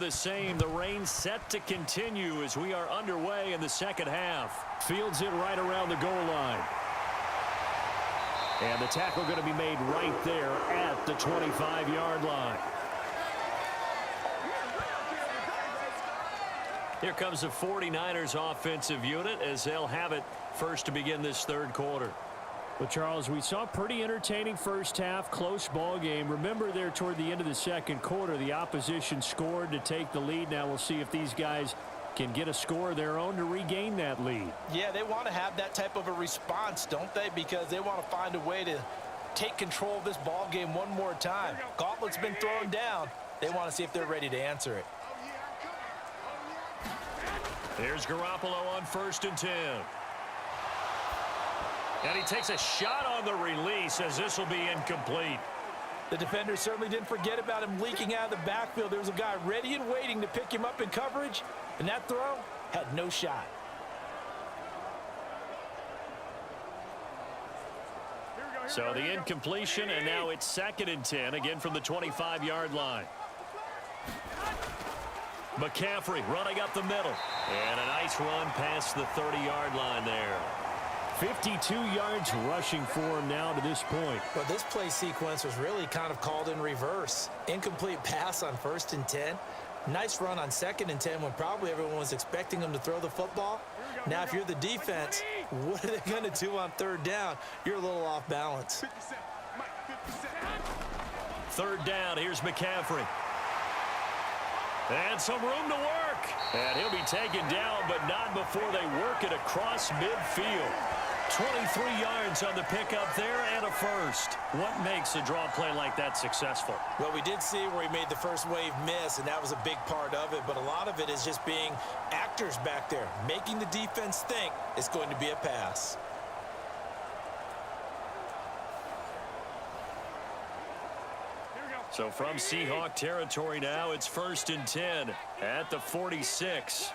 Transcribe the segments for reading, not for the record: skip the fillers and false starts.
the same. The rain set to continue as we are underway in the second half. Fields it right around the goal line. And the tackle going to be made right there at the 25-yard line. Here comes the 49ers offensive unit as they'll have it first to begin this third quarter. Well, Charles, we saw a pretty entertaining first half, close ball game. Remember there toward the end of the second quarter, the opposition scored to take the lead. Now we'll see if these guys can get a score of their own to regain that lead. Yeah, they want to have that type of a response, don't they? Because they want to find a way to take control of this ball game one more time. Gauntlet's been thrown down. They want to see if they're ready to answer it. Here's Garoppolo on 1st and 10. And he takes a shot on the release as this will be incomplete. The defender certainly didn't forget about him leaking out of the backfield. There was a guy ready and waiting to pick him up in coverage, and that throw had no shot. So the incompletion, and now it's 2nd and 10, again from the 25-yard line. McCaffrey running up the middle. And a nice run past the 30-yard line there. 52 yards rushing for him now to this point. Well, this play sequence was really kind of called in reverse. Incomplete pass on 1st and 10. Nice run on 2nd and 10 when probably everyone was expecting him to throw the football. Now, if you're the defense, what are they going to do on 3rd down? You're a little off balance. 3rd down, here's McCaffrey. And some room to work. And he'll be taken down, but not before they work it across midfield. 23 yards on the pickup there and a first. What makes a draw play like that successful? Well, we did see where he made the first wave miss, and that was a big part of it. But a lot of it is just being actors back there, making the defense think it's going to be a pass. So from Seahawk territory now, it's 1st and 10 at the 46.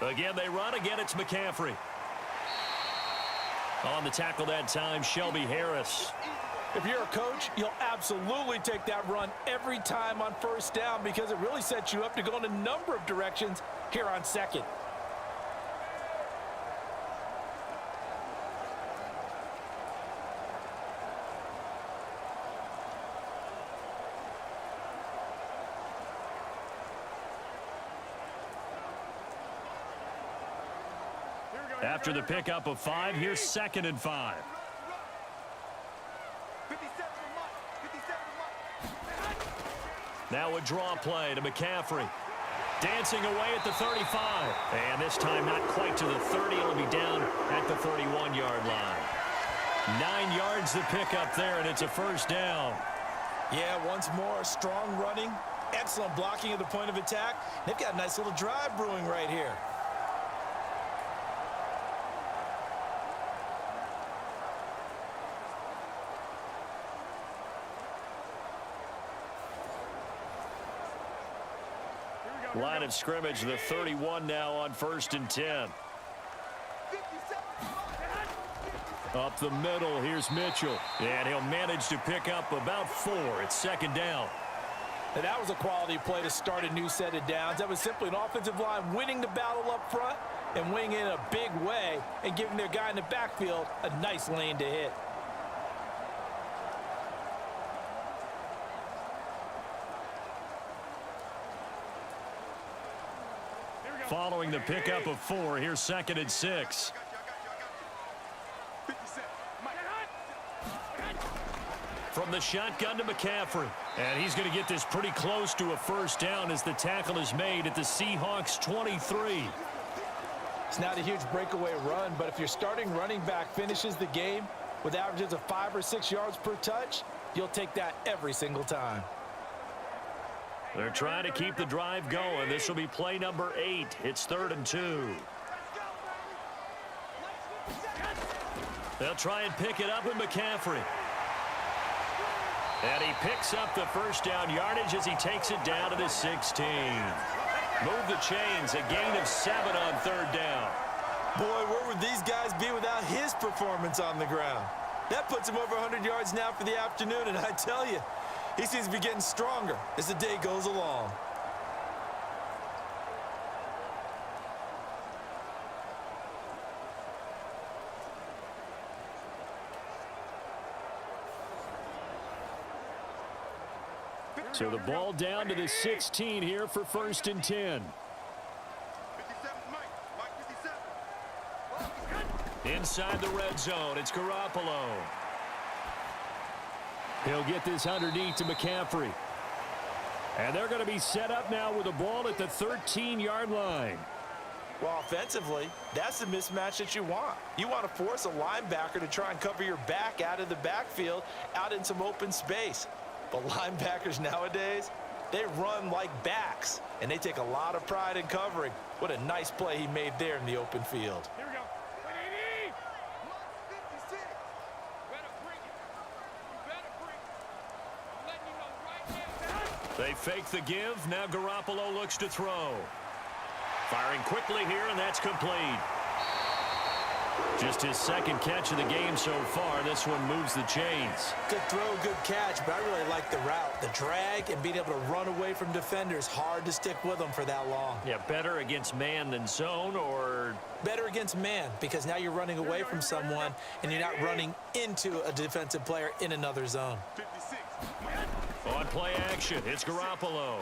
Again, they run. Again, it's McCaffrey. On the tackle that time, Shelby Harris. If you're a coach, you'll absolutely take that run every time on 1st down because it really sets you up to go in a number of directions here on 2nd. After the pickup of 5, here's 2nd and 5. Now a draw play to McCaffrey. Dancing away at the 35. And this time not quite to the 30. It'll be down at the 31-yard line. 9 yards to pick up there, and it's a 1st down. Yeah, once more, strong running, excellent blocking at the point of attack. They've got a nice little drive brewing right here. Line of scrimmage, the 31 now on 1st and 10. Up the middle, here's Mitchell. And he'll manage to pick up about 4. It's 2nd down. And that was a quality play to start a new set of downs. That was simply an offensive line winning the battle up front and winning it in a big way and giving their guy in the backfield a nice lane to hit. Following the pickup of 4, here's 2nd and 6. From the shotgun to McCaffrey. And he's going to get this pretty close to a 1st down as the tackle is made at the Seahawks 23. It's not a huge breakaway run, but if your starting running back finishes the game with averages of 5 or 6 yards per touch, you'll take that every single time. They're trying to keep the drive going. This will be play number 8. It's 3rd and 2. They'll try and pick it up with McCaffrey. And he picks up the 1st down yardage as he takes it down to the 16. Move the chains, a gain of 7 on 3rd down. Boy, where would these guys be without his performance on the ground? That puts him over 100 yards now for the afternoon, and I tell you, He seems to be getting stronger as the day goes along. So the ball down to the 16 here for 1st and 10. Inside the red zone, it's Garoppolo. He'll get this underneath to McCaffrey. And they're going to be set up now with the ball at the 13-yard line. Well, offensively, that's the mismatch that you want. You want to force a linebacker to try and cover your back out of the backfield, out in some open space. But linebackers nowadays, they run like backs, and they take a lot of pride in covering. What a nice play he made there in the open field. Here we go. They fake the give. Now Garoppolo looks to throw. Firing quickly here, and that's complete. Just his second catch of the game so far. This one moves the chains. Good throw, good catch, but I really like the route. The drag and being able to run away from defenders. Hard to stick with them for that long. Yeah, better against man than zone, or better against man, because now you're running away from someone and you're not running into a defensive player in another zone. 56. on play action. It's Garoppolo.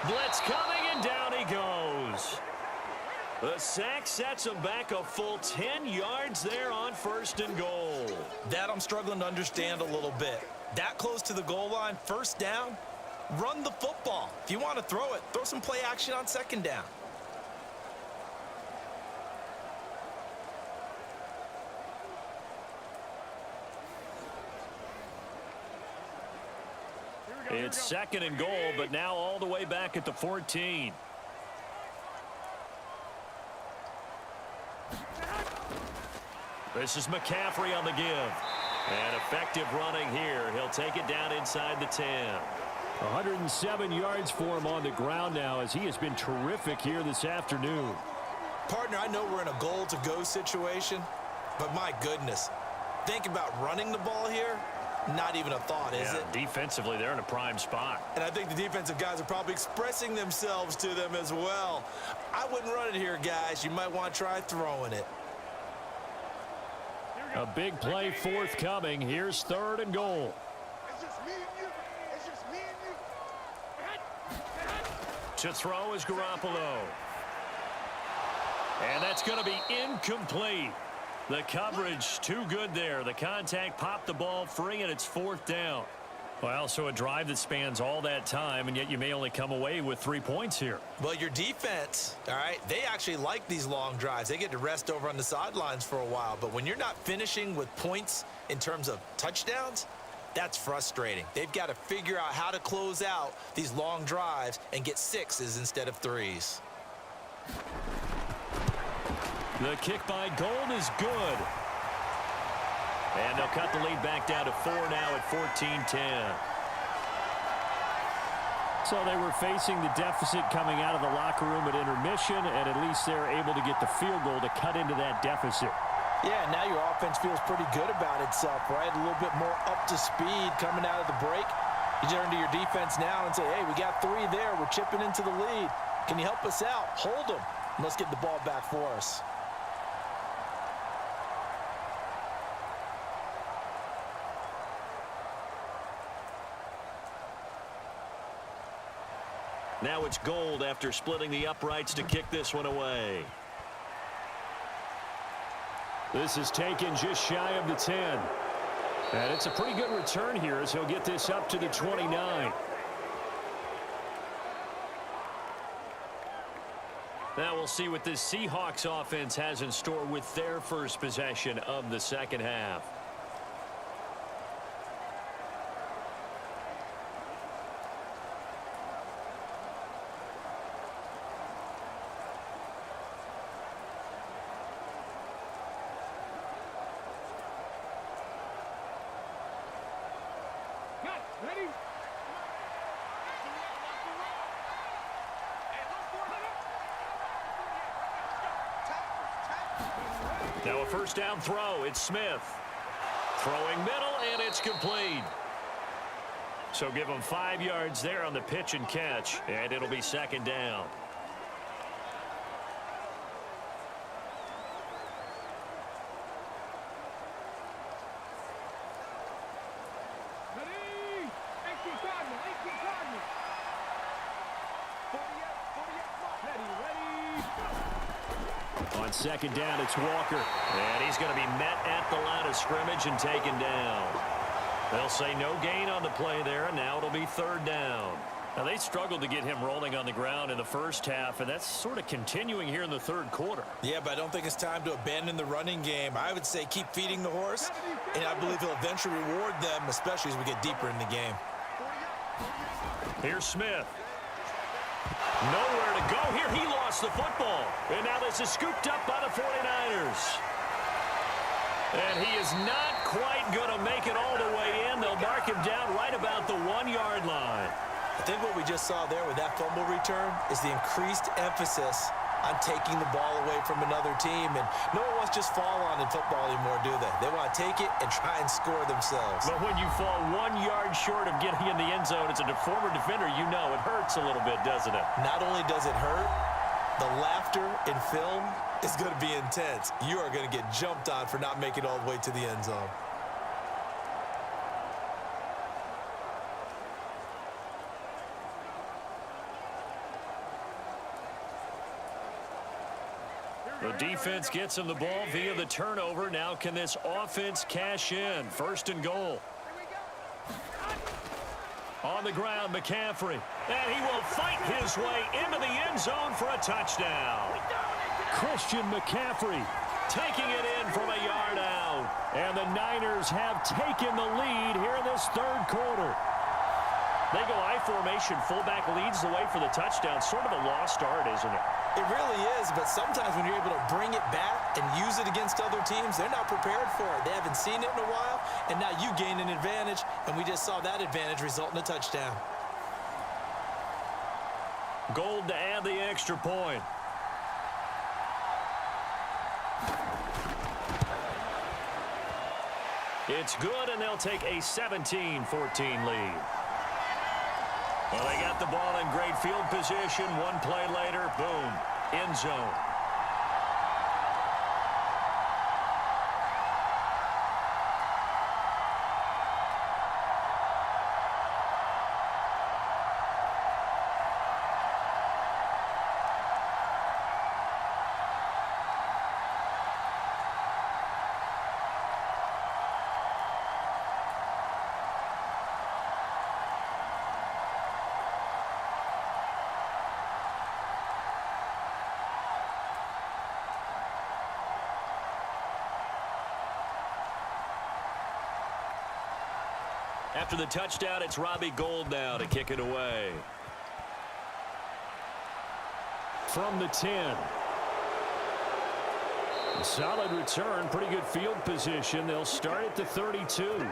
Blitz coming, and down he goes. The sack sets him back a full 10 yards there on 1st and goal. That I'm struggling to understand a little bit. That close to the goal line, 1st down, run the football. If you want to throw it, throw some play action on 2nd down. It's 2nd and goal, but now all the way back at the 14. This is McCaffrey on the give. And effective running here. He'll take it down inside the 10. 107 yards for him on the ground now, as he has been terrific here this afternoon. Partner, I know we're in a goal-to-go situation, but my goodness, think about running the ball here. Not even a thought, is it? Defensively, they're in a prime spot. And I think the defensive guys are probably expressing themselves to them as well. I wouldn't run it here, guys. You might want to try throwing it. A big play forthcoming. Here's 3rd and goal. It's just me and you. It's just me and you. To throw is Garoppolo. And that's going to be incomplete. The coverage too good there. The contact popped the ball free, and it's 4th down. Well, so a drive that spans all that time, and yet you may only come away with 3 points here. Well, your defense, all right, they actually like these long drives. They get to rest over on the sidelines for a while. But when you're not finishing with points in terms of touchdowns, that's frustrating. They've got to figure out how to close out these long drives and get 6s instead of 3s. The kick by Gold is good. And they'll cut the lead back down to 4 now at 14-10. So they were facing the deficit coming out of the locker room at intermission, and at least they're able to get the field goal to cut into that deficit. Yeah, now your offense feels pretty good about itself, right? A little bit more up to speed coming out of the break. You turn to your defense now and say, hey, we got 3 there. We're chipping into the lead. Can you help us out? Hold them. And let's get the ball back for us. Now it's Gold after splitting the uprights to kick this one away. This is taken just shy of the 10. And it's a pretty good return here as he'll get this up to the 29. Now we'll see what this Seahawks offense has in store with their first possession of the second half. Ready? Now a 1st down throw. It's Smith. Throwing middle, and it's complete. So give them 5 yards there on the pitch and catch, and it'll be second down. Ready? 18 Cardinal, 18 Cardinal. 48, 48, ready, ready. On second down, it's Walker. And he's going to be met at the line of scrimmage and taken down. They'll say no gain on the play there, and now it'll be third down. Now, they struggled to get him rolling on the ground in the first half, and that's sort of continuing here in the third quarter. Yeah, but I don't think it's time to abandon the running game. I would say keep feeding the horse, and I believe he'll eventually reward them, especially as we get deeper in the game. Here's Smith. Nowhere to go here. He lost the football. And now this is scooped up by the 49ers. And he is not quite going to make it all the way in. They'll mark him down right about the 1-yard line. I think what we just saw there with that fumble return is the increased emphasis on taking the ball away from another team. And no one wants to just fall on in football anymore, do they? They want to take it and try and score themselves. But when you fall 1 yard short of getting in the end zone as a former defender, you know it hurts a little bit, doesn't it? Not only does it hurt, the laughter in film is going to be intense. You are going to get jumped on for not making it all the way to the end zone. The defense gets him the ball via the turnover. Now can this offense cash in? First and goal. On the ground, McCaffrey. And he will fight his way into the end zone for a touchdown. Christian McCaffrey Taking it in from a yard out. And the Niners have taken the lead here in this third quarter. They go I formation. Fullback leads the way for the touchdown. Sort of a lost art, isn't it? It really is, but sometimes when you're able to bring it back and use it against other teams, they're not prepared for it. They haven't seen it in a while, and now you gain an advantage, and we just saw that advantage result in a touchdown. Gold to add the extra point. It's good, and they'll take a 17-14 lead. Well, they got the ball in great field position. One play later, boom, end zone. After the touchdown, it's Robbie Gould now to kick it away. From the 10. A solid return, pretty good field position. They'll start at the 32.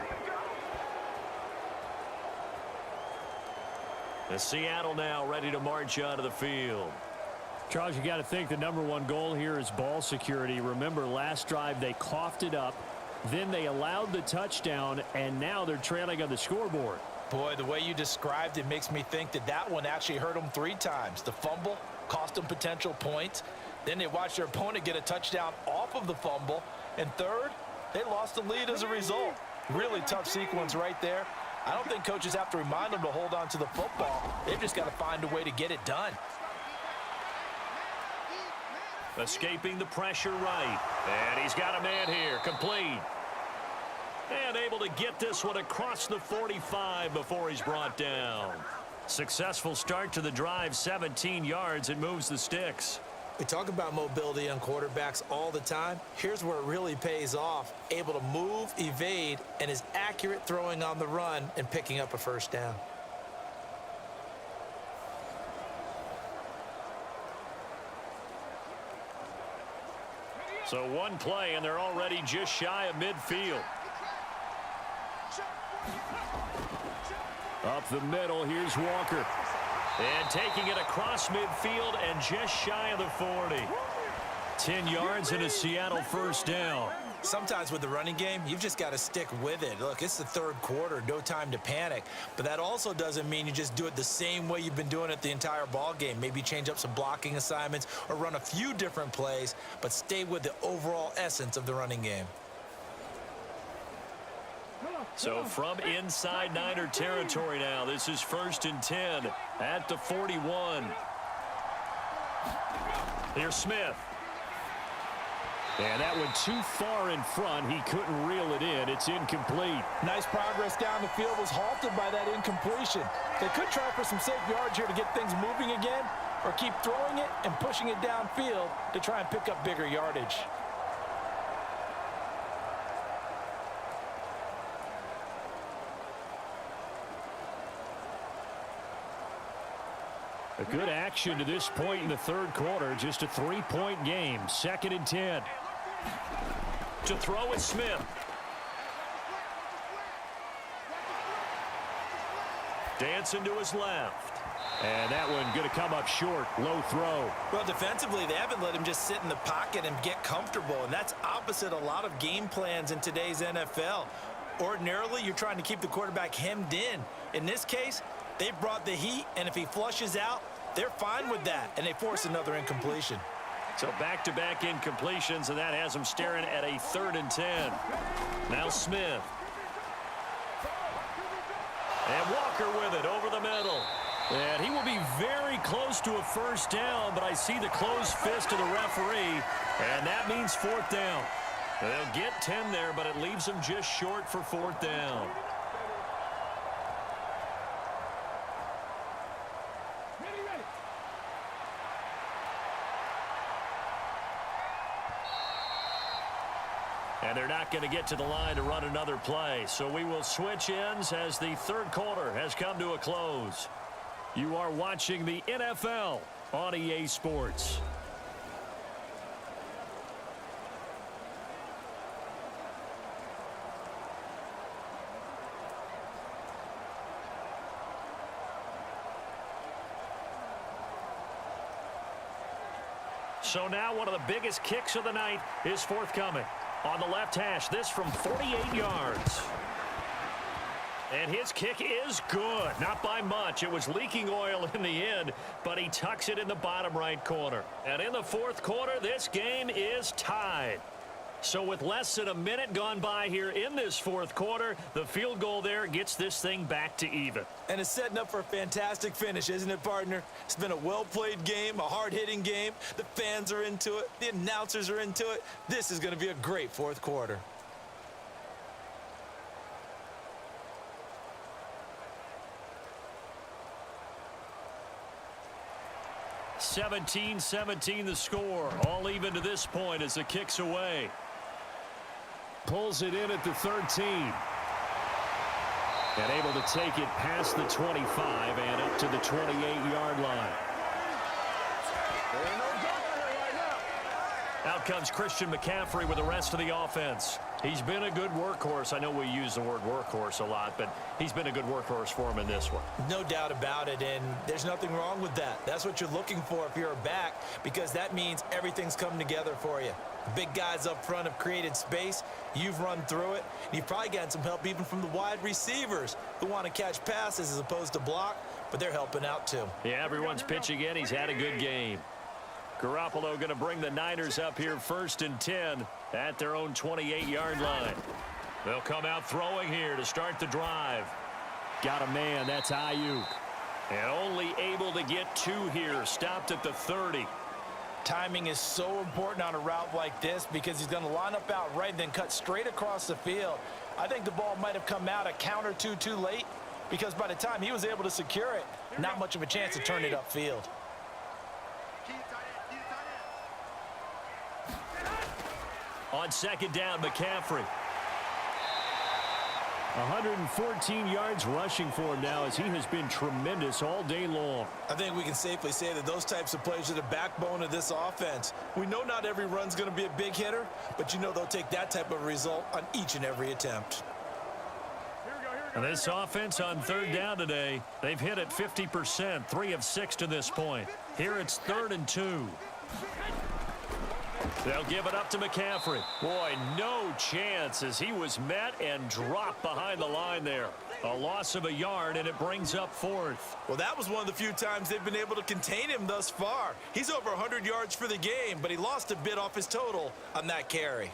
And Seattle now ready to march out of the field. Charles, you got to think the #1 goal here is ball security. Remember, last drive they coughed it up. Then they allowed the touchdown, and now they're trailing on the scoreboard. Boy, the way you described it makes me think that that one actually hurt them 3 times. The fumble cost them potential points. Then they watched their opponent get a touchdown off of the fumble. And third, they lost the lead as a result. Really tough sequence right there. I don't think coaches have to remind them to hold on to the football. They've just got to find a way to get it done. Escaping the pressure right. And he's got a man here. Complete. And able to get this one across the 45 before he's brought down. Successful start to the drive. 17 yards. It moves the sticks. We talk about mobility on quarterbacks all the time. Here's where it really pays off. Able to move, evade, and is accurate throwing on the run and picking up a first down. So one play, and they're already just shy of midfield. Up the middle, here's Walker. And taking it across midfield and just shy of the 40. 10 yards and a Seattle first down. Sometimes with the running game, you've just got to stick with it. Look, it's the third quarter, no time to panic. But that also doesn't mean you just do it the same way you've been doing it the entire ball game. Maybe change up some blocking assignments or run a few different plays, but stay with the overall essence of the running game. So from inside Niner territory now, this is 1st and 10 at the 41. Here's Smith. And that went too far in front. He couldn't reel it in. It's incomplete. Nice progress down the field, was halted by that incompletion. They could try for some safe yards here to get things moving again, or keep throwing it and pushing it downfield to try and pick up bigger yardage. A good action to this point in the third quarter. Just a 3-point game. 2nd and 10. To throw is Smith. Dancing to his left. And that one going to come up short. Low throw. Well, defensively, they haven't let him just sit in the pocket and get comfortable, and that's opposite a lot of game plans in today's NFL. Ordinarily, you're trying to keep the quarterback hemmed in. In this case, they brought the heat, and if he flushes out, they're fine with that, and they force another incompletion. So back-to-back incompletions, and that has him staring at a 3rd and 10. Now Smith. And Walker with it over the middle. And he will be very close to a first down, but I see the closed fist of the referee, and that means 4th down. They'll get 10 there, but it leaves them just short for 4th down. And they're not going to get to the line to run another play. So we will switch ends as the third quarter has come to a close. You are watching the NFL on EA Sports. So now one of the biggest kicks of the night is forthcoming. On the left hash, this from 48 yards. And his kick is good. Not by much. It was leaking oil in the end, but he tucks it in the bottom right corner. And in the fourth quarter, this game is tied. So with less than a minute gone by here in this fourth quarter, the field goal there gets this thing back to even. And it's setting up for a fantastic finish, isn't it, partner? It's been a well-played game, a hard-hitting game. The fans are into it. The announcers are into it. This is going to be a great fourth quarter. (17-17) the score. All even to this point as the kick's away. Pulls it in at the 13. And able to take it past the 25 and up to the 28-yard line. Out comes Christian McCaffrey with the rest of the offense. He's been a good workhorse. I know we use the word workhorse a lot, but he's been a good workhorse for him in this one. No doubt about it, and there's nothing wrong with that. That's what you're looking for if you're a back, because that means everything's come together for you. Big guys up front have created space. You've run through it. You've probably gotten some help even from the wide receivers who want to catch passes as opposed to block, but they're helping out too. Yeah, everyone's pitching in. He's had a good game. Garoppolo going to bring the Niners up here 1st and 10 at their own 28-yard line. They'll come out throwing here to start the drive. Got a man. That's Ayuk. And only able to get 2 here. Stopped at the 30. Timing is so important on a route like this because he's going to line up out right and then cut straight across the field. I think the ball might have come out a count or two too late because by the time he was able to secure it, not much of a chance to turn it upfield. On 2nd down, McCaffrey. 114 yards rushing for him now as he has been tremendous all day long. I think we can safely say that those types of plays are the backbone of this offense. We know not every run's going to be a big hitter, but you know they'll take that type of result on each and every attempt. And this offense on 3rd down today, they've hit it 50%, 3 of 6 to this point. Here it's 3rd and 2. They'll give it up to McCaffrey. Boy, no chance as he was met and dropped behind the line there. A loss of a yard, and it brings up fourth. Well, that was one of the few times they've been able to contain him thus far. He's over 100 yards for the game, but he lost a bit off his total on that carry.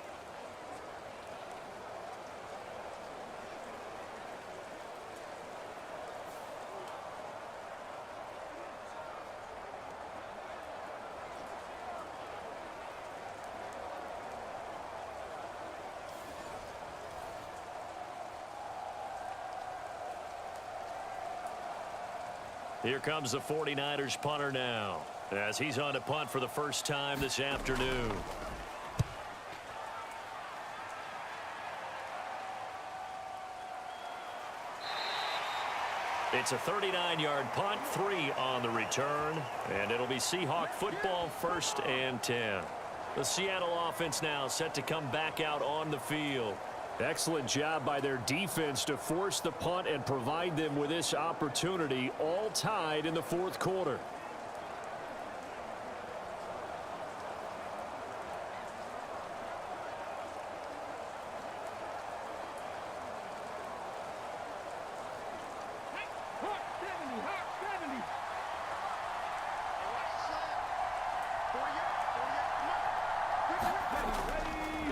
Here comes the 49ers punter now, as he's on to punt for the first time this afternoon. It's a 39-yard punt, 3 on the return, and it'll be Seahawk football, 1st and 10. The Seattle offense now set to come back out on the field. Excellent job by their defense to force the punt and provide them with this opportunity, all tied in the fourth quarter.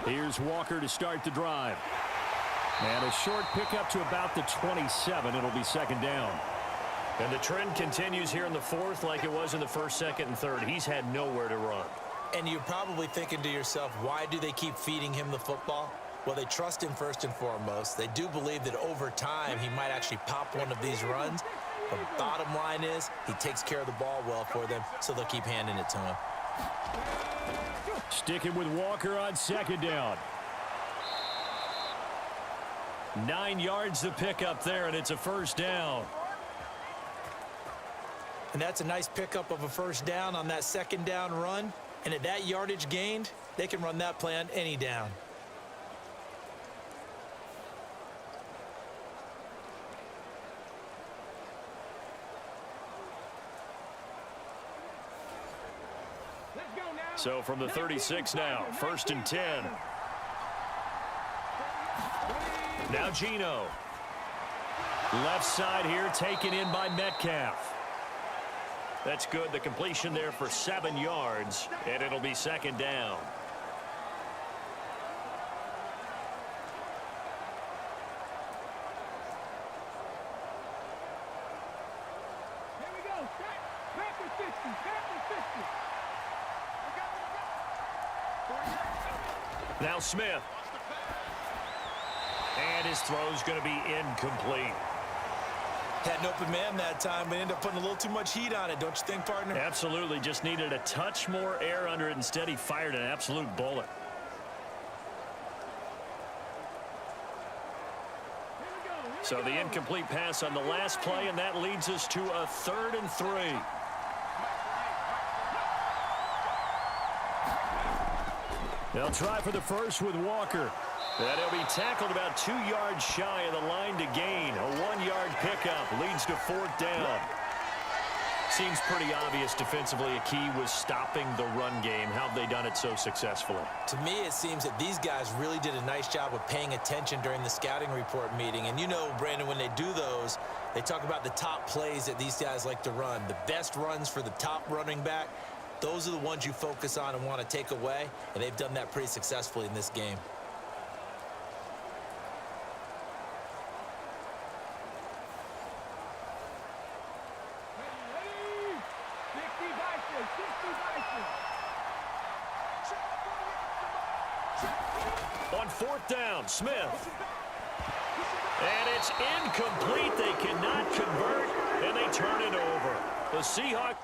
Here's Walker to start the drive. And a short pickup to about the 27. It'll be 2nd down. And the trend continues here in the fourth like it was in the 1st, 2nd, and 3rd. He's had nowhere to run. And you're probably thinking to yourself, why do they keep feeding him the football? Well, they trust him first and foremost. They do believe that over time he might actually pop one of these runs. But bottom line is he takes care of the ball well for them, so they'll keep handing it to him. Sticking with Walker on 2nd down. 9 yards to pick up there, and it's a 1st down. And that's a nice pickup of a 1st down on that 2nd down run. And at that yardage gained, they can run that play on any down. So from the 36 now, 1st and 10. Now Geno. Left side here taken in by Metcalf. That's good. The completion there for 7 yards, and it'll be 2nd down. Here we go. Back to 50. Back to 50. Now Smith. And his throw's going to be incomplete. Had an open man that time, but ended up putting a little too much heat on it, don't you think, partner? Absolutely. Just needed a touch more air under it. Instead, he fired an absolute bullet. So the incomplete pass on the last play, and that leads us to a 3rd and 3. They'll try for the first with Walker. And he'll be tackled about 2 yards shy of the line to gain. A 1-yard pickup leads to 4th down. Seems pretty obvious defensively a key was stopping the run game. How have they done it so successfully? To me, it seems that these guys really did a nice job of paying attention during the scouting report meeting. And you know, Brandon, when they do those, they talk about the top plays that these guys like to run. The best runs for the top running back. Those are the ones you focus on and want to take away, and they've done that pretty successfully in this game. On 4th down, Smith. And it's incomplete. They cannot convert, and they turn it over. The Seahawks.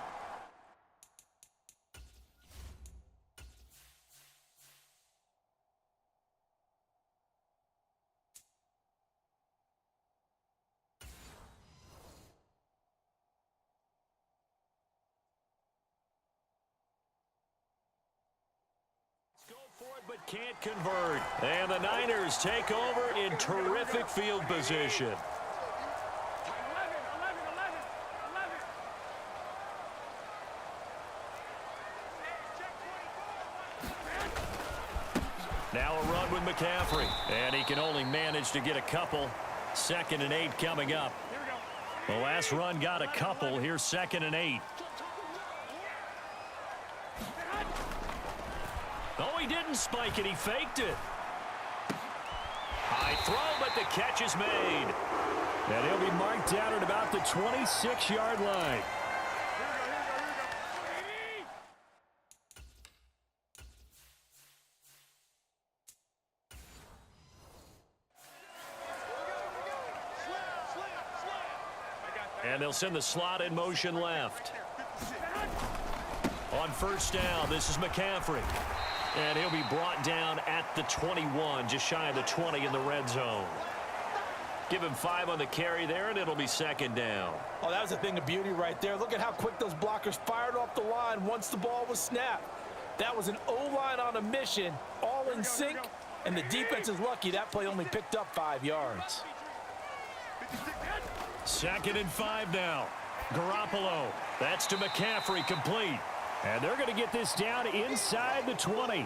But can't convert. And the Niners take over in terrific field position. 11. Now a run with McCaffrey. And he can only manage to get a couple. 2nd and 8 coming up. The last run got a couple. Here's 2nd and 8. Oh, he didn't spike it. He faked it. High throw, but the catch is made. And he'll be marked down at about the 26-yard line. And they'll send the slot in motion left. On 1st down, this is McCaffrey. And he'll be brought down at the 21, just shy of the 20 in the red zone. Give him 5 on the carry there, and it'll be 2nd down. Oh, that was a thing of beauty right there. Look at how quick those blockers fired off the line once the ball was snapped. That was an O-line on a mission, all in sync, and the defense is lucky that play only picked up 5 yards. 2nd and 5 now. Garoppolo. That's to McCaffrey, complete. And they're going to get this down inside the 20.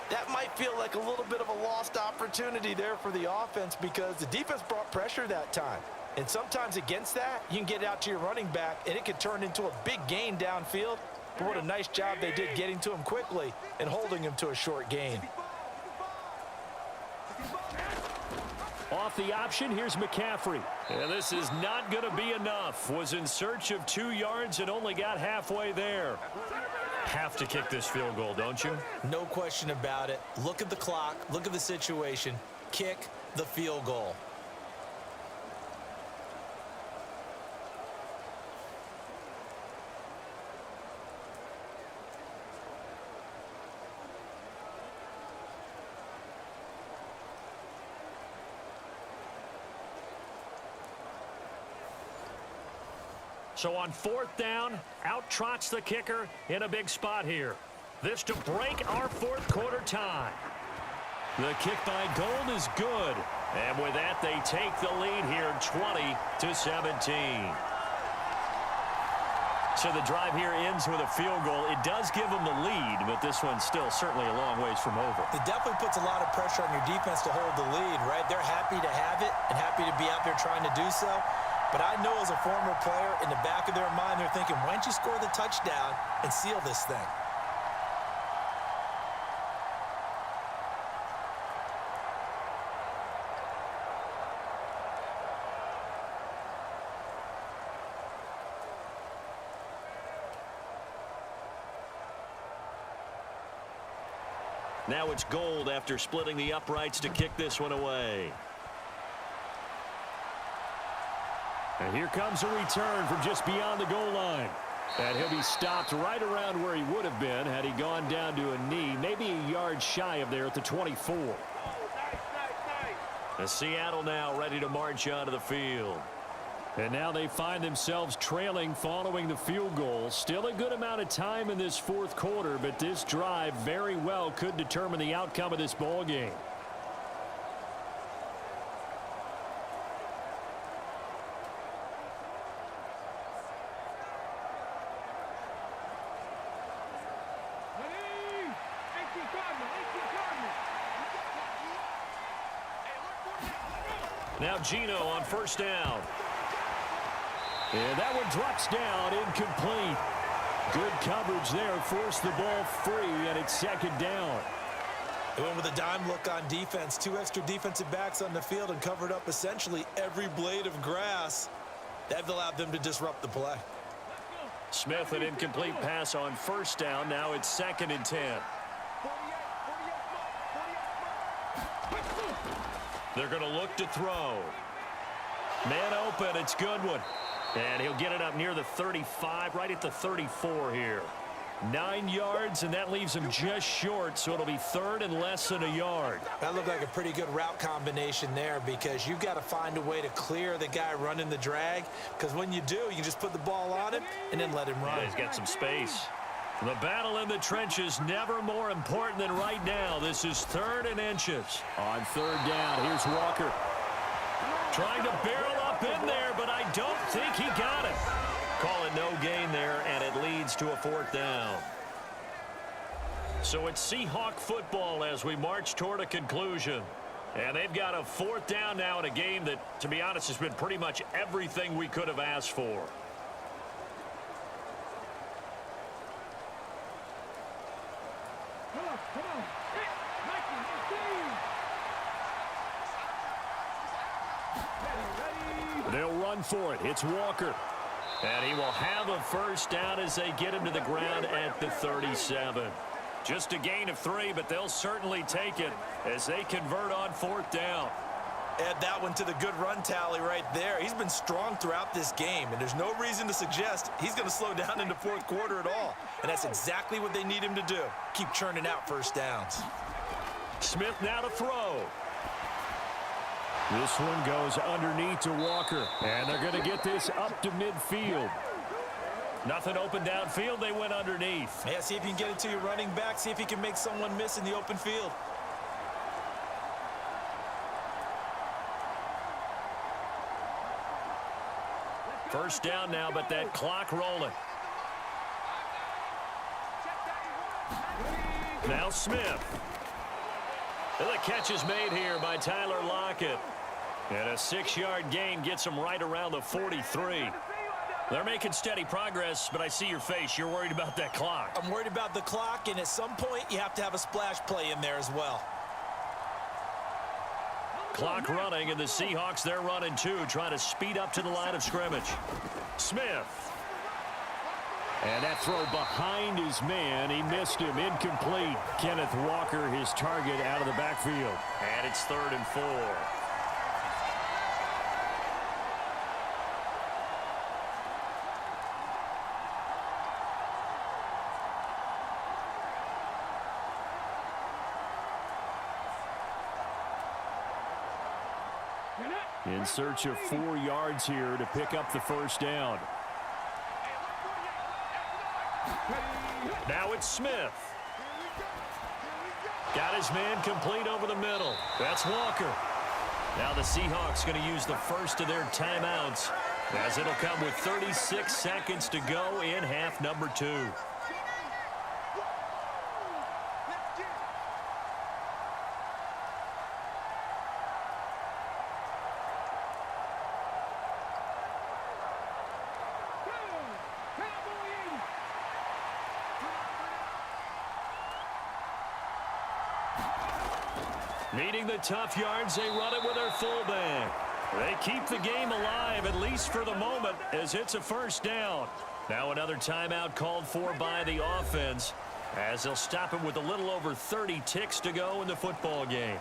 That might feel like a little bit of a lost opportunity there for the offense because the defense brought pressure that time. And sometimes against that, you can get out to your running back, and it can turn into a big gain downfield. But what a nice job they did getting to him quickly and holding him to a short gain. Off the option, here's McCaffrey. And this is not going to be enough. Was in search of 2 yards and only got halfway there. Have to kick this field goal, don't you? No question about it. Look at the clock. Look at the situation. Kick the field goal. So on 4th down, out trots the kicker in a big spot here. This to break our 4th quarter tie. The kick by Gold is good. And with that, they take the lead here 20-17. So the drive here ends with a field goal. It does give them the lead, but this one's still certainly a long ways from over. It definitely puts a lot of pressure on your defense to hold the lead, right? They're happy to have it and happy to be out there trying to do so. But I know as a former player, in the back of their mind, they're thinking, why don't you score the touchdown and seal this thing? Now it's Gold after splitting the uprights to kick this one away. And here comes a return from just beyond the goal line. And he'll be stopped right around where he would have been had he gone down to a knee, maybe a yard shy of there at the 24. And Seattle now ready to march onto the field. And now they find themselves trailing following the field goal. Still a good amount of time in this 4th quarter, but this drive very well could determine the outcome of this ball game. Now Gino on 1st down. And that one drops down, incomplete. Good coverage there, forced the ball free, and it's 2nd down. They went with a dime look on defense. 2 extra defensive backs on the field and covered up essentially every blade of grass. That allowed them to disrupt the play. Smith, an incomplete pass on 1st down. Now it's 2nd and 10. They're going to look to throw. Man open, it's Goodwin. And he'll get it up near the 35, right at the 34 here. 9 yards, and that leaves him just short, so it'll be 3rd and less than a yard. That looked like a pretty good route combination there because you've got to find a way to clear the guy running the drag, because when you do, you can just put the ball on him and then let him run. Yeah, he's got some space. The battle in the trenches never more important than right now. This is 3rd and inches. On 3rd down, here's Walker. Trying to barrel up in there, but I don't think he got it. Call it no gain there, and it leads to a 4th down. So it's Seahawk football as we march toward a conclusion. And they've got a 4th down now in a game that, to be honest, has been pretty much everything we could have asked for. Come on, come on. Hit. Mikey, let's see. Ready, ready. They'll run for it. It's Walker. And he will have a 1st down as they get him to the ground at the 37. Just a gain of 3, but they'll certainly take it as they convert on 4th down. Add that one to the good run tally right there. He's been strong throughout this game, and there's no reason to suggest he's going to slow down in the 4th quarter at all. And that's exactly what they need him to do. Keep churning out 1st downs. Smith now to throw. This one goes underneath to Walker, and they're going to get this up to midfield. Nothing open downfield. They went underneath. Yeah, see if you can get it to your running back. See if he can make someone miss in the open field. First down now, but that clock rolling. Now Smith. And the catch is made here by Tyler Lockett. And a 6-yard gain gets him right around the 43. They're making steady progress, but I see your face. You're worried about that clock. I'm worried about the clock, and at some point, you have to have a splash play in there as well. Clock running, and the Seahawks, they're running too, trying to speed up to the line of scrimmage. Smith. And that throw behind his man. He missed him. Incomplete. Kenneth Walker, his target, out of the backfield. And it's 3rd and 4. In search of 4 yards here to pick up the 1st down. Now it's Smith. Got his man complete over the middle. That's Walker. Now the Seahawks going to use the first of their timeouts, as it'll come with 36 seconds to go in half number 2. Needing the tough yards, they run it with their fullback. They keep the game alive, at least for the moment, as it's a 1st down. Now another timeout called for by the offense, as they'll stop him with a little over 30 ticks to go in the football game.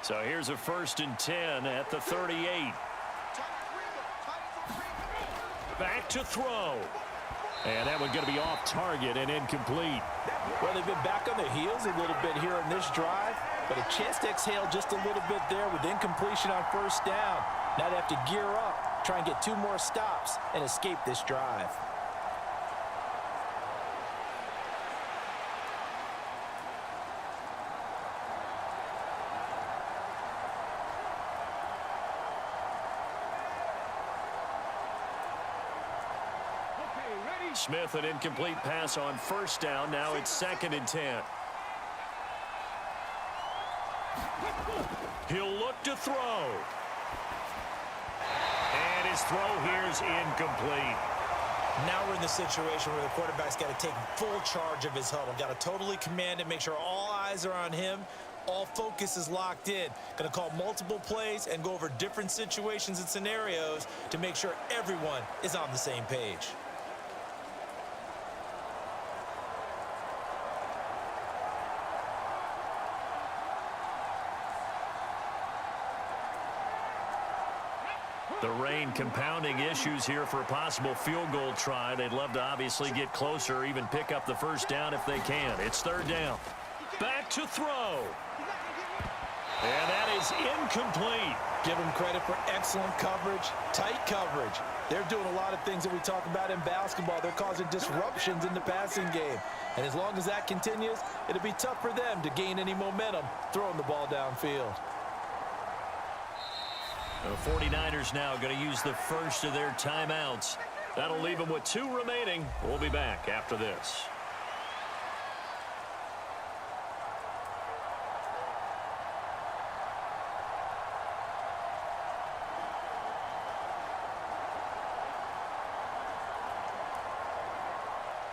So here's a 1st and 10 at the 38. Back to throw. And that one's going to be off target and incomplete. Well, they've been back on their heels a little bit here in this drive, but a chance to exhale just a little bit there with incompletion on 1st down. Now they have to gear up, try and get 2 more stops, and escape this drive. Smith, an incomplete pass on 1st down. Now it's 2nd and 10. He'll look to throw. And his throw here's incomplete. Now we're in the situation where the quarterback's got to take full charge of his huddle. Got to totally command it, make sure all eyes are on him. All focus is locked in. Going to call multiple plays and go over different situations and scenarios to make sure everyone is on the same page. The rain compounding issues here for a possible field goal try. They'd love to obviously get closer, even pick up the 1st down if they can. It's 3rd down. Back to throw. And that is incomplete. Give them credit for excellent coverage, tight coverage. They're doing a lot of things that we talk about in basketball. They're causing disruptions in the passing game. And as long as that continues, it'll be tough for them to gain any momentum throwing the ball downfield. The 49ers now going to use the first of their timeouts. That'll leave them with 2 remaining. We'll be back after this.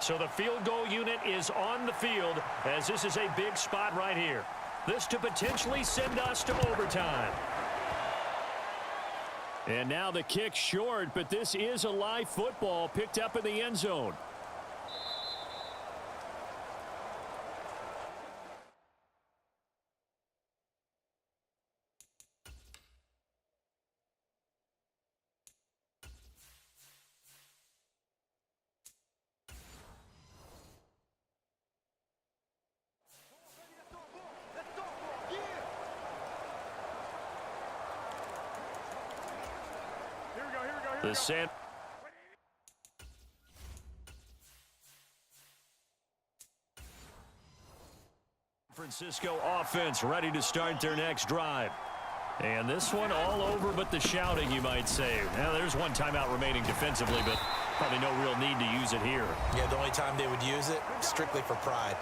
So the field goal unit is on the field as this is a big spot right here. This to potentially send us to overtime. And now the kick short, but this is a live football picked up in the end zone. The San Francisco offense ready to start their next drive. And this one all over but the shouting, you might say. Now, there's one timeout remaining defensively, but probably no real need to use it here. Yeah, the only time they would use it, strictly for pride.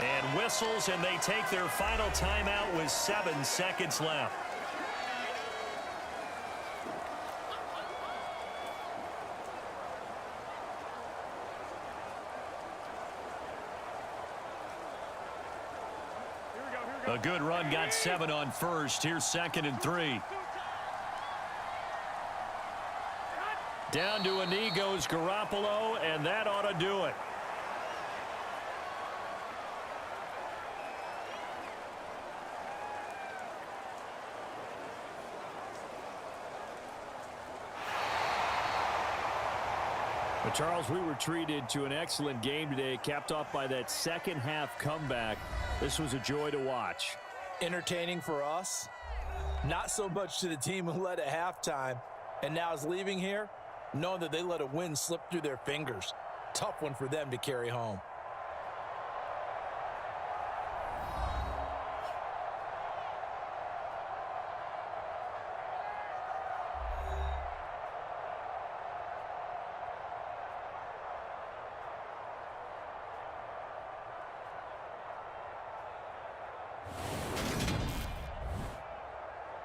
And whistles, and they take their final timeout with 7 seconds left. A good run, got 7 on first. Here's 2nd and 3. Down to a knee goes Garoppolo, and that ought to do it. But Charles, we were treated to an excellent game today, capped off by that second half comeback. This was a joy to watch. Entertaining for us, not so much to the team who led at halftime and now is leaving here knowing that they let a win slip through their fingers. Tough one for them to carry home.